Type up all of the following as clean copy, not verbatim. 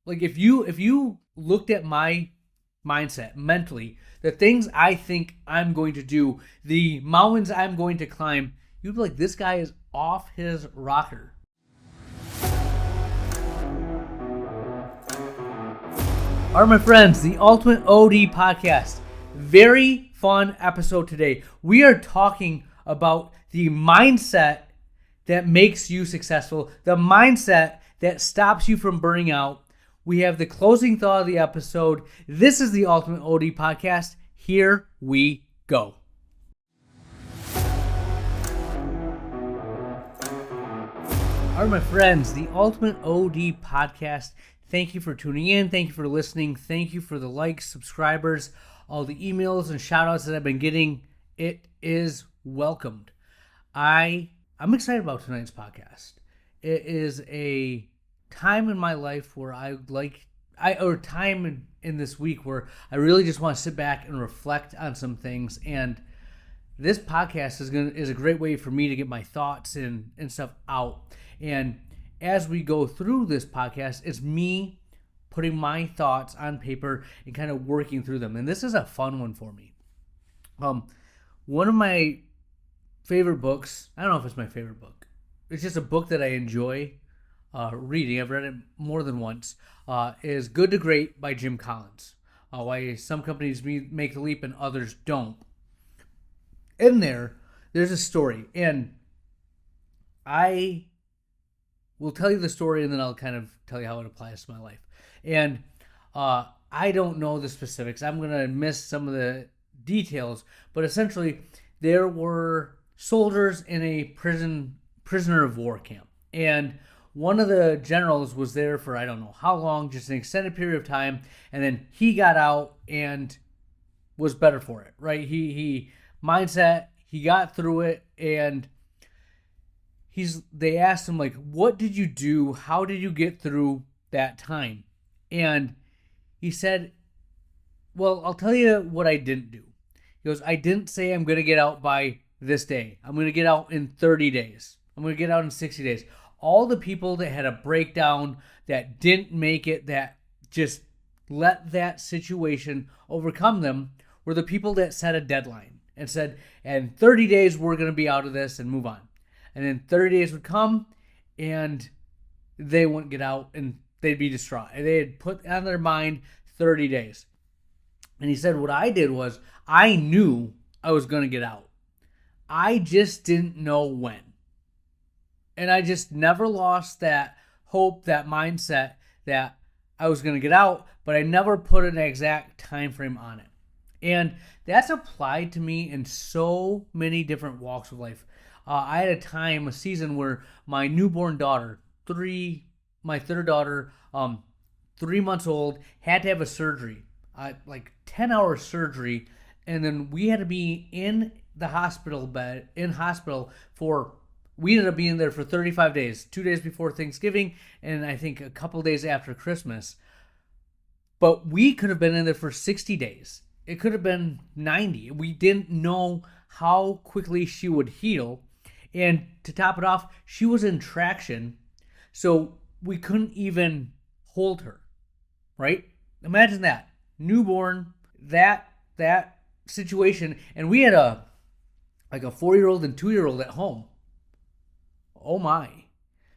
Like if you looked at my mindset mentally, the things I think I'm going to do, the mountains I'm going to climb, you'd be like, this guy is off his rocker. All right, my friends, the Ultimate OD podcast. Very fun episode today. We are talking about the mindset that makes you successful, the mindset that stops you from burning out. We have the closing thought of the episode. This is the Ultimate OD podcast. Here we go. All right, my friends, the Ultimate OD podcast. Thank you for tuning in. Thank you for listening. Thank you for the likes, subscribers, all the emails and shout outs that I've been getting. It is welcomed. I'm excited about tonight's podcast. It is a time in my life where time in this week where I really just want to sit back and reflect on some things. And this podcast is a great way for me to get my thoughts and stuff out. And as we go through this podcast, it's me putting my thoughts on paper and kind of working through them. And this is a fun one for me. One of my favorite books, I don't know if it's my favorite book. It's just a book that I enjoy reading. I've read it more than once. Is Good to Great by Jim Collins. Why some companies make the leap and others don't. In there's a story. And I will tell you the story and then I'll kind of tell you how it applies to my life. And I don't know the specifics. I'm going to miss some of the details. But essentially, there were soldiers in a prisoner of war camp. And one of the generals was there for I don't know how long, just an extended period of time. And then he got out and was better for it, right? He mindset, he got through it, and they asked him, like, what did you do? How did you get through that time? And he said, well, I'll tell you what I didn't do. He goes, I didn't say I'm going to get out by this day. I'm going to get out in 30 days. I'm going to get out in 60 days. All the people that had a breakdown, that didn't make it, that just let that situation overcome them, were the people that set a deadline and said, in 30 days, we're going to be out of this and move on. And then 30 days would come and they wouldn't get out and they'd be distraught. And they had put on their mind 30 days. And he said, what I did was I knew I was going to get out. I just didn't know when. And I just never lost that hope, that mindset that I was going to get out, but I never put an exact time frame on it. And that's applied to me in so many different walks of life. I had a season where my newborn daughter, my third daughter, 3 months old, had to have a surgery, like 10-hour surgery, and then we had to be in the hospital we ended up being there for 35 days, 2 days before Thanksgiving, and I think a couple days after Christmas. But we could have been in there for 60 days. It could have been 90. We didn't know how quickly she would heal. And to top it off, she was in traction, so we couldn't even hold her, right? Imagine that. Newborn, that situation. And we had a 4-year-old and 2-year-old at home. Oh my.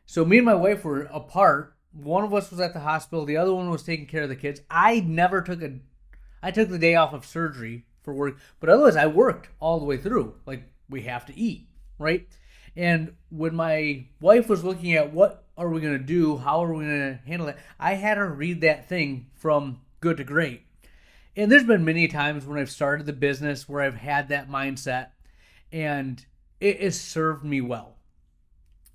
So me and my wife were apart. One of us was at the hospital. The other one was taking care of the kids. I took the day off of surgery for work, but otherwise I worked all the way through. Like, we have to eat, right? And when my wife was looking at what are we going to do, how are we going to handle it, I had her read that thing from Good to Great. And there's been many times when I've started the business where I've had that mindset, and it has served me well.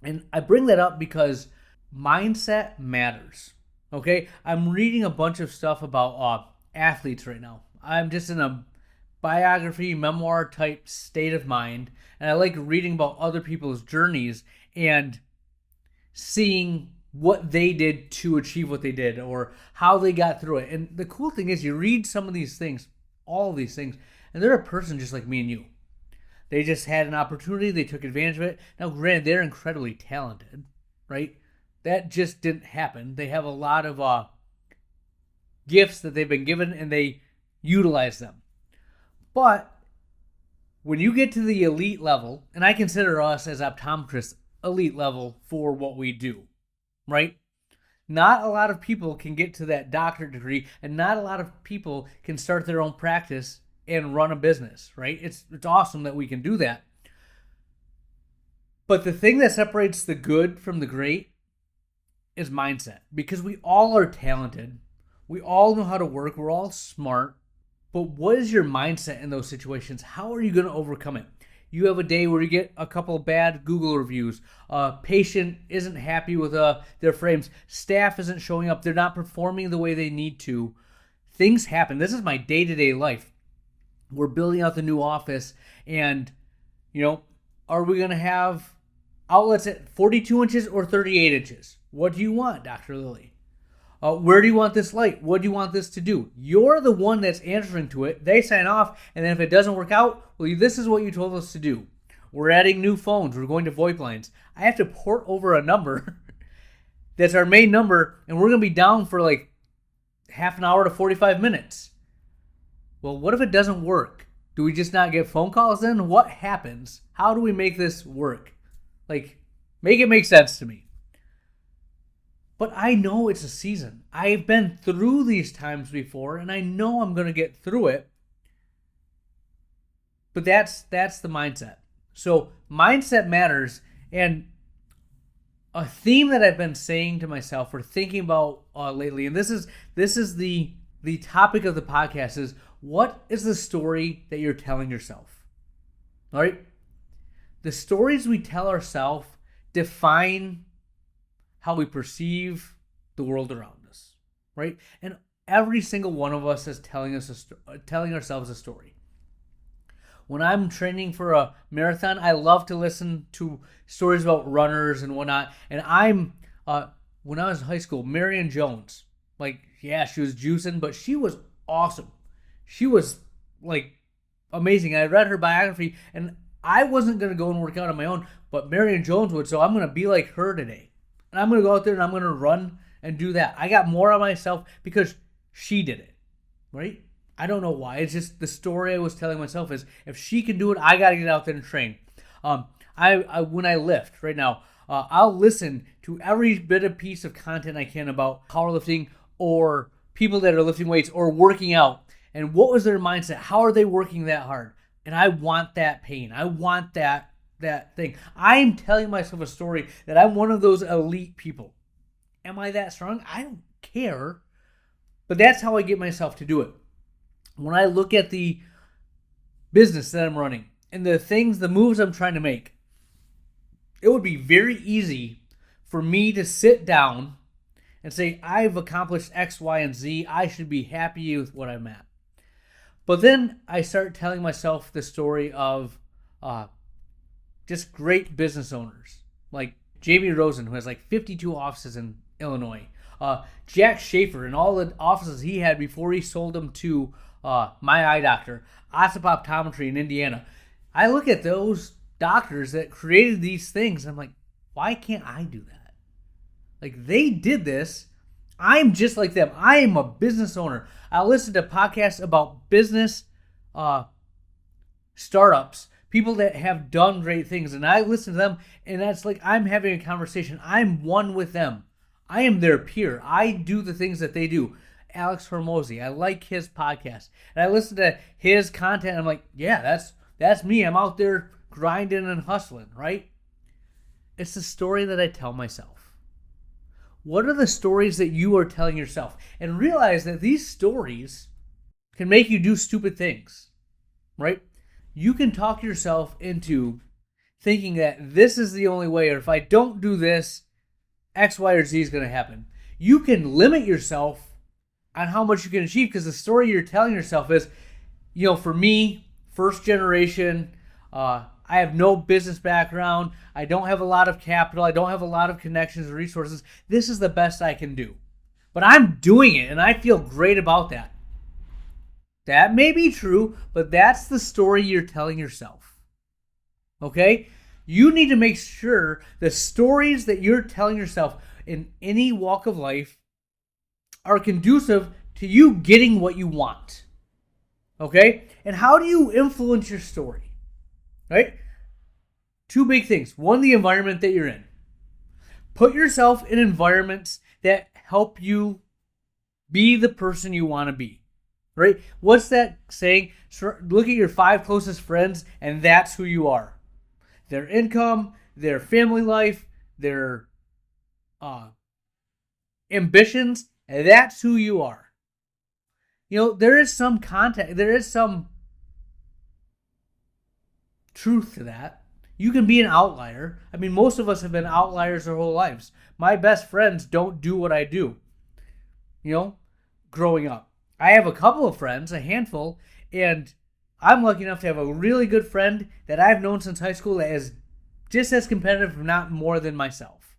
And I bring that up because mindset matters, okay? I'm reading a bunch of stuff about athletes right now. I'm just in a biography, memoir type state of mind, and I like reading about other people's journeys and seeing what they did to achieve what they did or how they got through it. And the cool thing is you read some of these things, all of these things, and they're a person just like me and you. They just had an opportunity. They took advantage of it. Now, granted, they're incredibly talented, right? That just didn't happen. They have a lot of gifts that they've been given and they utilize them. But when you get to the elite level, and I consider us as optometrists elite level for what we do, right? Not a lot of people can get to that doctorate degree, and not a lot of people can start their own practice and run a business, right? It's awesome that we can do that. But the thing that separates the good from the great is mindset, because we all are talented. We all know how to work. We're all smart. But what is your mindset in those situations? How are you going to overcome it? You have a day where you get a couple of bad Google reviews. A patient isn't happy with their frames. Staff isn't showing up. They're not performing the way they need to. Things happen. This is my day-to-day life. We're building out the new office, and, are we going to have outlets at 42 inches or 38 inches? What do you want, Dr. Lilly? Where do you want this light? What do you want this to do? You're the one that's answering to it. They sign off, and then if it doesn't work out, well, this is what you told us to do. We're adding new phones. We're going to VoIP lines. I have to port over a number that's our main number, and we're going to be down for like half an hour to 45 minutes. Well, what if it doesn't work? Do we just not get phone calls then? What happens? How do we make this work? Make it make sense to me. But I know it's a season. I've been through these times before, and I know I'm going to get through it. But that's the mindset. So mindset matters. And a theme that I've been saying to myself or thinking about lately, and this is the topic of the podcast, is what is the story that you're telling yourself? All right? The stories we tell ourselves define how we perceive the world around us, right? And every single one of us is telling ourselves a story. When I'm training for a marathon, I love to listen to stories about runners and whatnot. And when I was in high school, Marion Jones, she was juicing, but she was awesome. She was amazing. I read her biography, and I wasn't going to go and work out on my own, but Marion Jones would, so I'm going to be like her today. And I'm going to go out there and I'm going to run and do that. I got more on myself because she did it, right? I don't know why. It's just the story I was telling myself is, if she can do it, I got to get out there and train. When I lift right now, I'll listen to every bit of piece of content I can about powerlifting or people that are lifting weights or working out. And what was their mindset? How are they working that hard? And I want that pain. I want that thing. I'm telling myself a story that I'm one of those elite people. Am I that strong? I don't care. But that's how I get myself to do it. When I look at the business that I'm running and the moves I'm trying to make, it would be very easy for me to sit down and say, I've accomplished X, Y, and Z. I should be happy with what I'm at. But then I start telling myself the story of just great business owners like Jamie Rosen, who has 52 offices in Illinois. Jack Schaefer and all the offices he had before he sold them to My Eye Doctor, Ossip Optometry in Indiana. I look at those doctors that created these things, and I'm like, why can't I do that? They did this. I'm just like them. I am a business owner. I listen to podcasts about business startups, people that have done great things, and I listen to them, and that's like I'm having a conversation. I'm one with them. I am their peer. I do the things that they do. Alex Hormozy, I like his podcast, and I listen to his content. And I'm like, yeah, that's me. I'm out there grinding and hustling, right? It's the story that I tell myself. What are the stories that you are telling yourself? And realize that these stories can make you do stupid things, right? You can talk yourself into thinking that this is the only way, or if I don't do this, X, Y, or Z is going to happen. You can limit yourself on how much you can achieve, because the story you're telling yourself is, for me, first generation, I have no business background. I don't have a lot of capital. I don't have a lot of connections and resources. This is the best I can do. But I'm doing it, and I feel great about that. That may be true, but that's the story you're telling yourself. Okay? You need to make sure the stories that you're telling yourself in any walk of life are conducive to you getting what you want. Okay? And how do you influence your story? Right? Two big things. One, the environment that you're in. Put yourself in environments that help you be the person you want to be. Right? What's that saying? Look at your 5 closest friends, and that's who you are. Their income, their family life, their ambitions, and that's who you are. There is some context, there is some truth to that. You can be an outlier. I mean, most of us have been outliers our whole lives. My best friends don't do what I do, growing up. I have a couple of friends, a handful, and I'm lucky enough to have a really good friend that I've known since high school that is just as competitive, if not more than myself.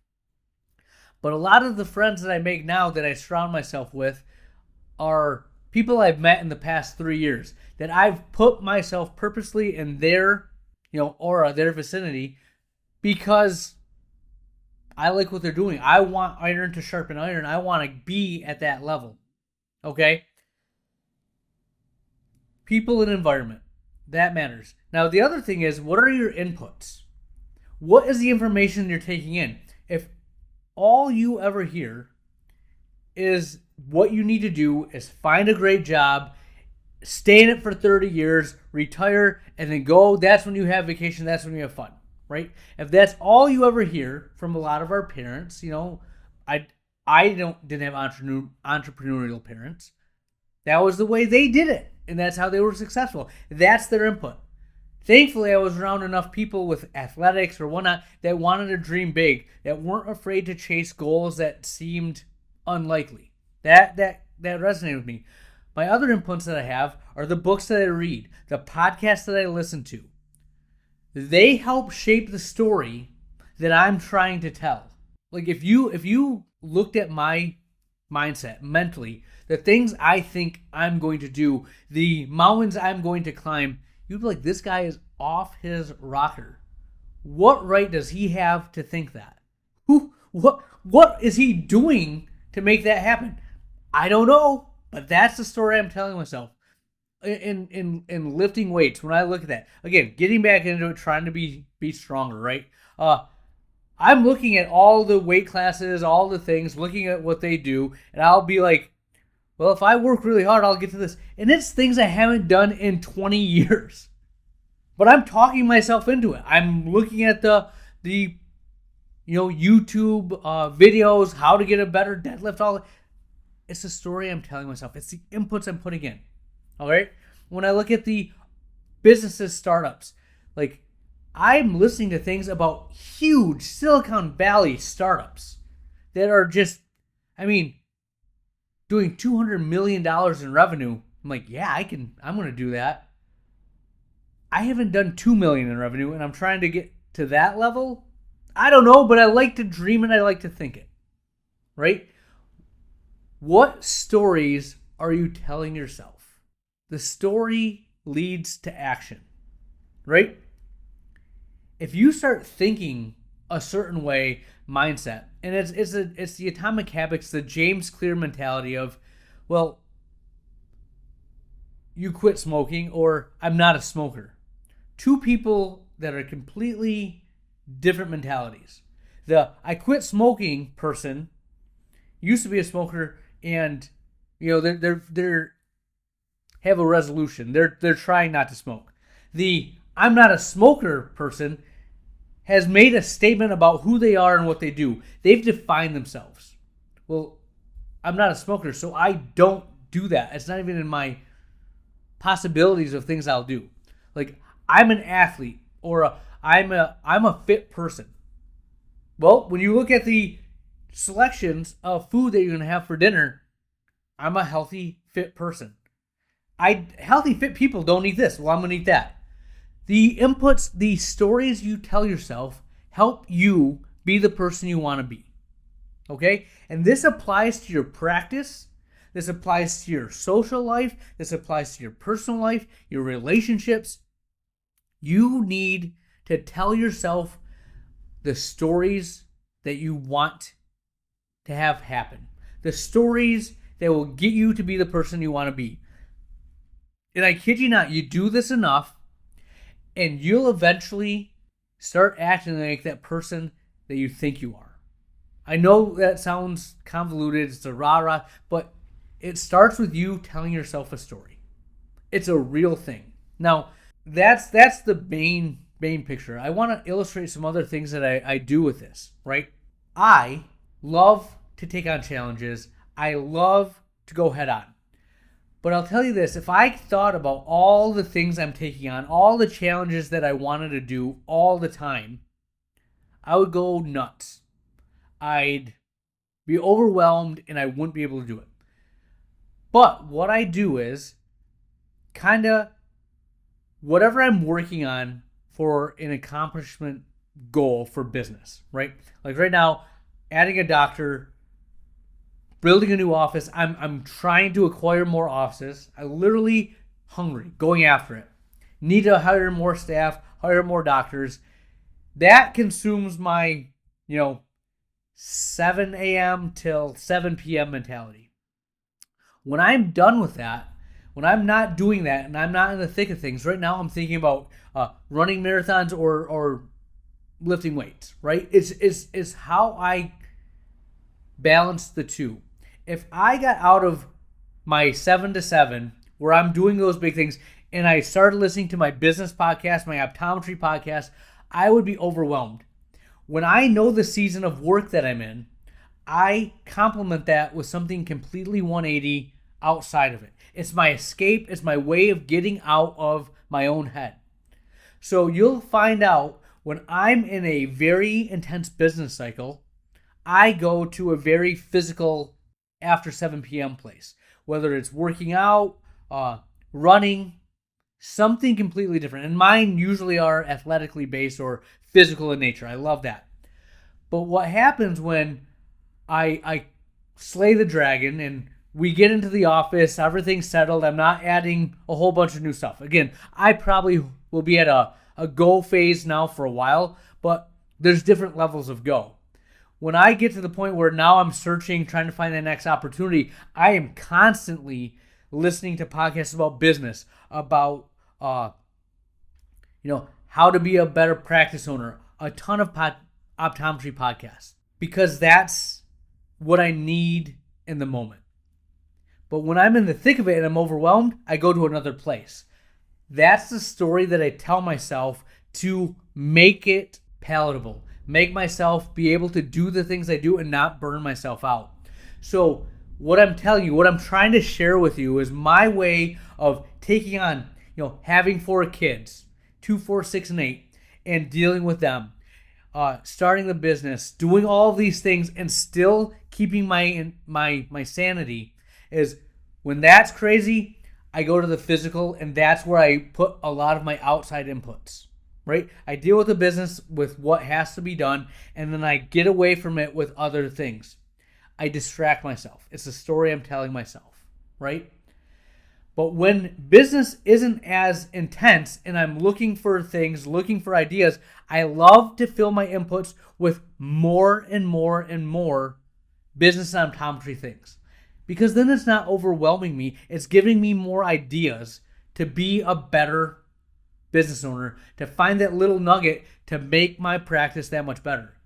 But a lot of the friends that I make now that I surround myself with are people I've met in the past 3 years that I've put myself purposely in their aura, their vicinity, because I like what they're doing. I want iron to sharpen iron. I want to be at that level. Okay? People and environment. That matters. Now, the other thing is, what are your inputs? What is the information you're taking in? If all you ever hear is what you need to do is find a great job, stay in it for 30 years, retire, and then go. That's when you have vacation. That's when you have fun, right? If that's all you ever hear from a lot of our parents, I didn't have entrepreneurial parents. That was the way they did it, and that's how they were successful. That's their input. Thankfully, I was around enough people with athletics or whatnot that wanted to dream big, that weren't afraid to chase goals that seemed unlikely. That resonated with me. My other inputs that I have are the books that I read, the podcasts that I listen to. They help shape the story that I'm trying to tell. Like if you looked at my mindset mentally, the things I think I'm going to do, the mountains I'm going to climb, you'd be like, this guy is off his rocker. What right does he have to think that? What is he doing to make that happen? I don't know. But that's the story I'm telling myself. In lifting weights, when I look at that, again, getting back into it, trying to be stronger, right? I'm looking at all the weight classes, all the things, looking at what they do, and I'll be like, well, if I work really hard, I'll get to this. And it's things I haven't done in 20 years. But I'm talking myself into it. I'm looking at the YouTube videos, how to get a better deadlift, all that. It's the story I'm telling myself. It's the inputs I'm putting in. All right? When I look at the businesses, startups, like I'm listening to things about huge Silicon Valley startups that are just, doing $200 million in revenue. I'm like, yeah, I'm going to do that. I haven't done $2 million in revenue, and I'm trying to get to that level. I don't know, but I like to dream and I like to think it. Right? What stories are you telling yourself? The story leads to action, right? If you start thinking a certain way, mindset, and it's the atomic habits, the James Clear mentality of, well, you quit smoking or I'm not a smoker. Two people that are completely different mentalities. The I quit smoking person used to be a smoker. And they're have a resolution. They're trying not to smoke. The I'm not a smoker person has made a statement about who they are and what they do. They've defined themselves. Well, I'm not a smoker, so I don't do that. It's not even in my possibilities of things I'll do. Like I'm an athlete or I'm a fit person. Well, when you look at the selections of food that you're going to have for dinner, I'm a healthy, fit person. Healthy, fit people don't eat this. Well, I'm going to eat that. The inputs, the stories you tell yourself help you be the person you want to be. Okay? And this applies to your practice. This applies to your social life. This applies to your personal life, your relationships. You need to tell yourself the stories that you want to have happen. The stories that will get you to be the person you want to be. And I kid you not, you do this enough, and you'll eventually start acting like that person that you think you are. I know that sounds convoluted, it's a rah-rah, but it starts with you telling yourself a story. It's a real thing. Now, that's the main picture. I want to illustrate some other things that I do with this, right? I love to take on challenges. I love to go head on. But I'll tell you this, if I thought about all the things I'm taking on, all the challenges that I wanted to do all the time, I would go nuts. I'd be overwhelmed and I wouldn't be able to do it. But what I do is kind of whatever I'm working on for an accomplishment goal for business, right? Like right now, adding a doctor, building a new office. I'm trying to acquire more offices. I'm literally hungry, going after it. Need to hire more staff, hire more doctors. That consumes my, 7 a.m. till 7 p.m. mentality. When I'm done with that, when I'm not doing that and I'm not in the thick of things, right now I'm thinking about running marathons or lifting weights, right? It's how I balance the two. If I got out of my 7 to 7, where I'm doing those big things, and I started listening to my business podcast, my optometry podcast, I would be overwhelmed. When I know the season of work that I'm in, I complement that with something completely 180 outside of it. It's my escape. It's my way of getting out of my own head. So you'll find out when I'm in a very intense business cycle, I go to a very physical after 7 p.m. place. Whether it's working out, running, something completely different. And mine usually are athletically based or physical in nature. I love that. But what happens when I slay the dragon and we get into the office, everything's settled, I'm not adding a whole bunch of new stuff. Again, I probably will be at a go phase now for a while, but there's different levels of go. When I get to the point where now I'm searching, trying to find the next opportunity, I am constantly listening to podcasts about business, about how to be a better practice owner, a ton of optometry podcasts, because that's what I need in the moment. But when I'm in the thick of it and I'm overwhelmed, I go to another place. That's the story that I tell myself to make it palatable, make myself be able to do the things I do and not burn myself out. So what I'm telling you, what I'm trying to share with you is my way of taking on, having 4 kids, 2, 4, 6, and 8, and dealing with them, starting the business, doing all of these things and still keeping my sanity. Is when that's crazy, I go to the physical, and that's where I put a lot of my outside inputs, right? I deal with the business with what has to be done, and then I get away from it with other things. I distract myself. It's the story I'm telling myself, right? But when business isn't as intense and I'm looking for things, looking for ideas, I love to fill my inputs with more and more and more business and optometry things. Because then it's not overwhelming me. It's giving me more ideas to be a better business owner, to find that little nugget to make my practice that much better.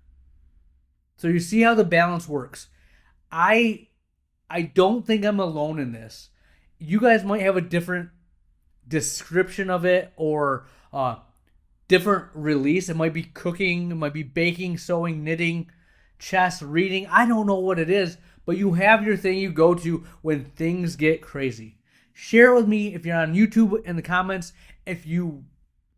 So you see how the balance works. I don't think I'm alone in this. You guys might have a different description of it or different release. It might be cooking, it might be baking, sewing, knitting, chess, reading. I don't know what it is, but you have your thing you go to when things get crazy. Share it with me if you're on YouTube in the comments. If you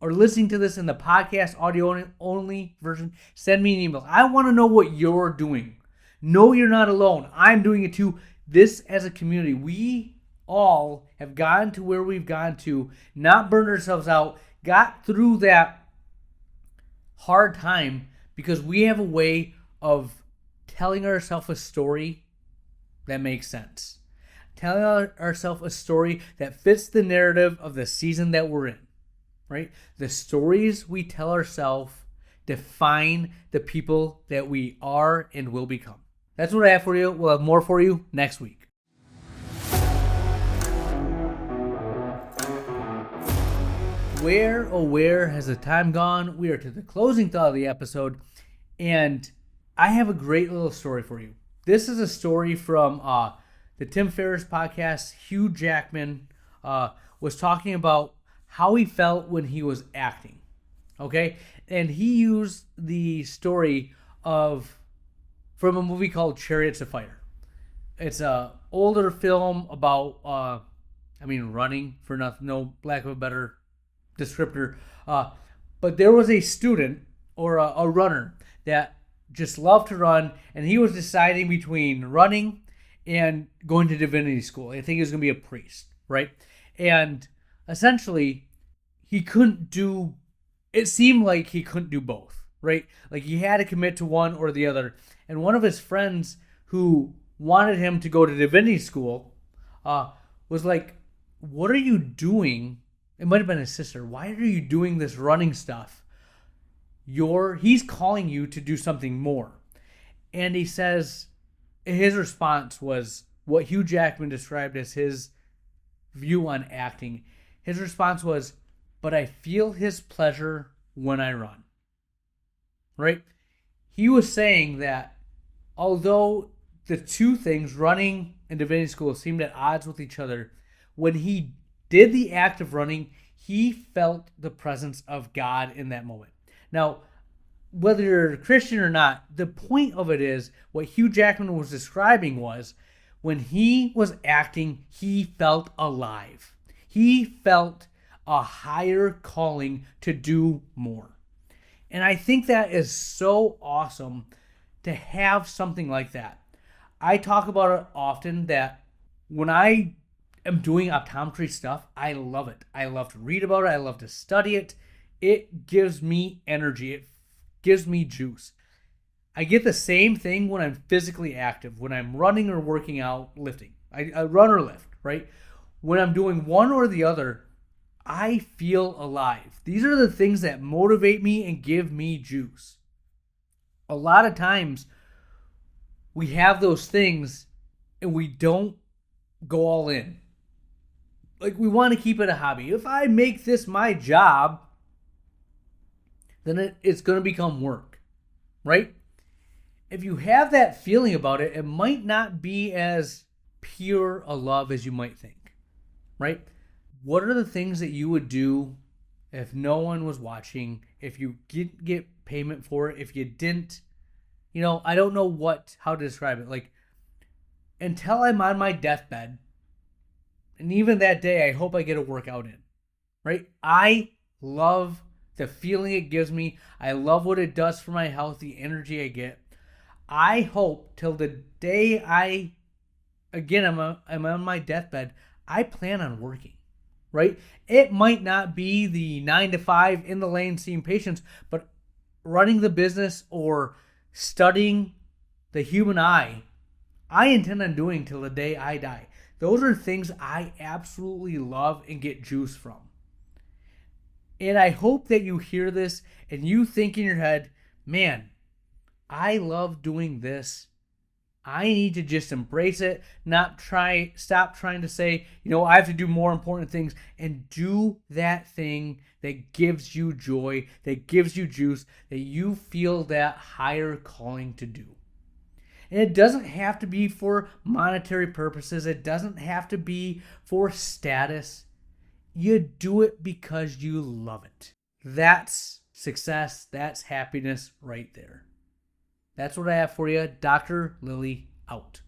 are listening to this in the podcast audio only version, send me an email. I want to know what you're doing. No, you're not alone. I'm doing it too. This as a community, we all have gotten to where we've gotten to, not burned ourselves out, got through that hard time because we have a way of telling ourselves a story that makes sense. Telling ourselves a story that fits the narrative of the season that we're in, right? The stories we tell ourselves define the people that we are and will become. That's what I have for you. We'll have more for you next week. Where, oh where has the time gone? We are to the closing thought of the episode, and I have a great little story for you. This is a story from the Tim Ferriss podcast. Hugh Jackman was talking about how he felt when he was acting. Okay, and he used the story from a movie called Chariots of Fire. It's a older film about running, for nothing, no lack of a better descriptor. But there was a student or a runner that just loved to run, and he was deciding between running and going to divinity school. I think he was going to be a priest, right? And essentially, he couldn't do. It seemed like he couldn't do both, right? Like he had to commit to one or the other. And one of his friends who wanted him to go to divinity school was like, "What are you doing?" It might have been his sister. "Why are you doing this running stuff? He's calling you to do something more." And he says, his response was what Hugh Jackman described as his view on acting. His response was, "But I feel his pleasure when I run." Right? He was saying that although the two things, running and divinity school, seemed at odds with each other, when he did the act of running, he felt the presence of God in that moment. Now, whether you're a Christian or not, the point of it is what Hugh Jackman was describing was when he was acting, he felt alive. He felt a higher calling to do more. And I think that is so awesome to have something like that. I talk about it often that when I am doing optometry stuff, I love it. I love to read about it. I love to study it. It gives me energy. It gives me juice. I get the same thing when I'm physically active, when I'm running or working out, lifting. I run or lift, right? When I'm doing one or the other, I feel alive. These are the things that motivate me and give me juice. A lot of times we have those things and we don't go all in. Like we want to keep it a hobby. If I make this my job, then it's going to become work, right? If you have that feeling about it, it might not be as pure a love as you might think, right? What are the things that you would do if no one was watching, if you didn't get payment for it, if you didn't, I don't know how to describe it. Like, until I'm on my deathbed, and even that day, I hope I get a workout in, right? I love the feeling it gives me. I love what it does for my health, the energy I get. I hope till the day I'm on my deathbed, I plan on working, right? It might not be the 9 to 5 in the lane seeing patients, but running the business or studying the human eye, I intend on doing till the day I die. Those are things I absolutely love and get juice from. And I hope that you hear this and you think in your head, man, I love doing this. I need to just embrace it, stop trying to say, I have to do more important things, and do that thing that gives you joy, that gives you juice, that you feel that higher calling to do. And it doesn't have to be for monetary purposes. It doesn't have to be for status. You do it because you love it. That's success. That's happiness right there. That's what I have for you. Dr. Lily out.